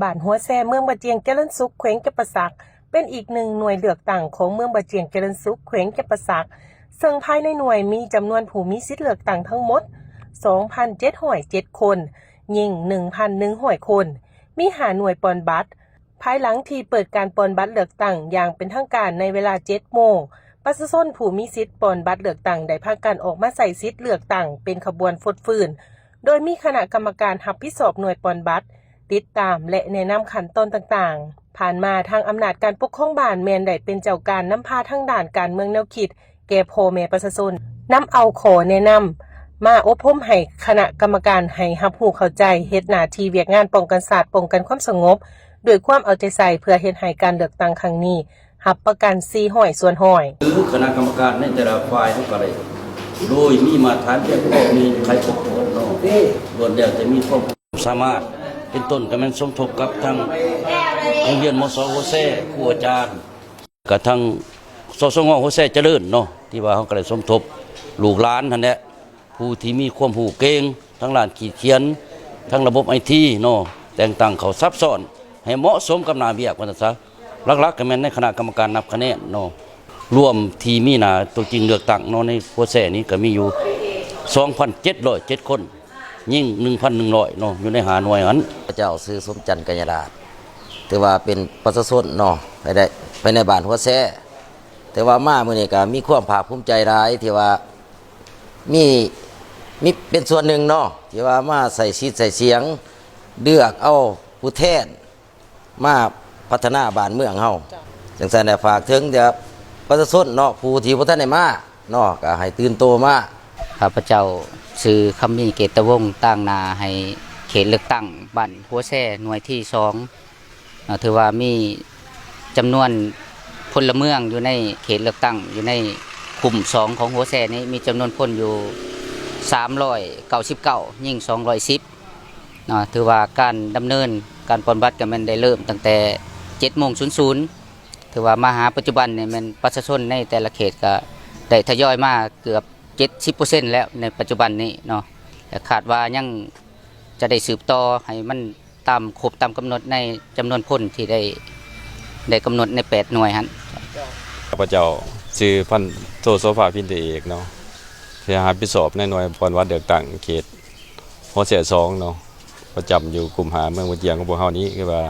บ้านหัวแซ่เมืองบะเจียงเจริญสุขแขวงจำปาสักเป็นอีกหนึ่งหน่วยเลือกตั้งของเมืองบะเจียงเจริญสุขแขวงจำปาสักซึ่งภายในหน่วยมีจำนวนผู้มีสิทธิเลือกตั้งทั้งหมด 2,707 คนยิง 1,100 คนมีหาหน่วยปอนบัตรภายหลังที่เปิดการปอนบัตรเลือกตั้งอย่างเป็นทางการในเวลา 7 โมงประชาชนผู้มีสิทธิ์ปอนบัตรเลือกตั้งได้พากันออกมาใส่สิทธิ์เลือกตั้งเป็นขบวนฟดฟืนโดยมีคณะกรรมการรับผิดชอบหน่วยปอนบัตรติดตามและแนะนำขั้นตอนต่างๆผ่านมาทางอำนาจการปกครองบ้านแม่นได้เป็นเจ้าการนำพาทางด้านการเมืองแนวคิดแก่พ่อแม่ประชาชนนำเอาขอแนะนำมาอบรมให้คณะกรรมการให้รับรู้เข้าใจเฮ็ดหน้าที่เวียกงานป้องกันศาสตร์ป้องกันความสงบด้วยความเอาใจใส่เพื่อเฮ็ดให้การเลือกตั้งครั้งนี้รับประกัน400ส่วนห้อยหรือคณะกรรมการในแต่ละฝ่ายเขาก็ได้โดยมีมาตรฐานเพียงพอมีใครปกครองเนาะล้วนแล้วจะมีความสามารถเป็นต้นก็มันสมทบกับทั้งโรงเรียนมสโฮเซ่ครูอาจารย์กับทั้งสสงโฮเซ่เจริญเนาะที่ว่าเขาก็ได้สมทบลูกหลานนั่นแหละผู้ที่มีความรู้เก่งทั้งด้านขีดเขียนทั้งระบบITเนาะแต่งตั้งเขาซับซ้อนให้เหมาะสมกับหน้าเวียกว่าซั่นซะหลักๆก็แม่นในคณะกรรมการนับคะแนนเนาะรวมที่มีหน้าตัวจริงเลือกตั้งเนาะในโฮเซ่นี้ก็มีอยู่ 2,707 คนยิ่ง 1,100 เนาะอยู่ในหาหน่วยนั้นพระเจ้าซื้อสมจันทร์กัญญาดาษถือว่าเป็นประชาชนเนาะไปในบ้านหัวแซ่แต่ว่ามามื้อนี้ก็มีความภาคภูมิใจหลายที่ว่ามีเป็นส่วนหนึ่งเนาะที่ว่ามาใส่สิทธิ์ใส่เสียงเลือกเอาผู้แทนมาพัฒนาบ้านเมืองเฮาจังซั่นได้ฝากถึงเดี๋ยวประชาชนเนาะผู้ที่บ่ทันได้มาเนาะก็ให้ตื่นโตมาข้าพเจ้าชื่อคำมีเกตวงศ์ตั้งนาให้เขตเลือกตั้งบ้านหัวแซ่หน่วยที่2ถือว่ามีจำนวนพลเมืองอยู่ในเขตเลือกตั้งอยู่ในกลุ่ม2ของหัวแซ่นี้มีจำนวนคนอยู่399ยิ่ง210ถือว่าการดำเนินการปอนบัตรก็มันได้เริ่มตั้งแต่ 7:00 นถือว่ามาหาปัจจุบันเนี่ยมันประชาชนในแต่ละเขตก็ได้ทยอยมาเกือบ 70% แล้วในปัจจุบันนี้เนาะแต่คาดว่ายังจะได้สืบต่อให้มันตามครบตามกำหนดในจำนวนคนที่ได้กำหนดใน8หน่วยฮะข้าพเจ้าชื่อพันโทโสภาพินเดเอกเนาะที่รับผิดชอบในหน่วยปอนวัดเลือกตั้งเขตหัวแซ่2เนาะประจำอยู่กลุ่มหาเมืองบะเจียงของพวกเฮานี้คือว่า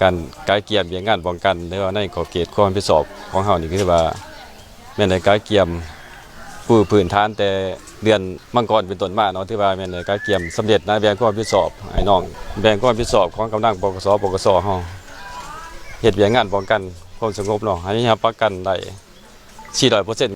การไกลเกลี่ยเวียงงานป้องกันหรือว่าในขอบเขตความรับผิดชอบของเฮานี่คือว่าแม่นได้ไกลเกลี่ยผู้พื้นฐานแต่เดือนมังกรเป็นต้นมาเนาะที่ว่าแม่นได้ไกลเกลี่ยสำเร็จนะแบ่งความรับผิดชอบให้น้องแบ่งความรับผิดชอบของกำลังปกสเฮาเฮ็ดเวียงงานป้องกันความสงบเนาะให้รับประกันได้400%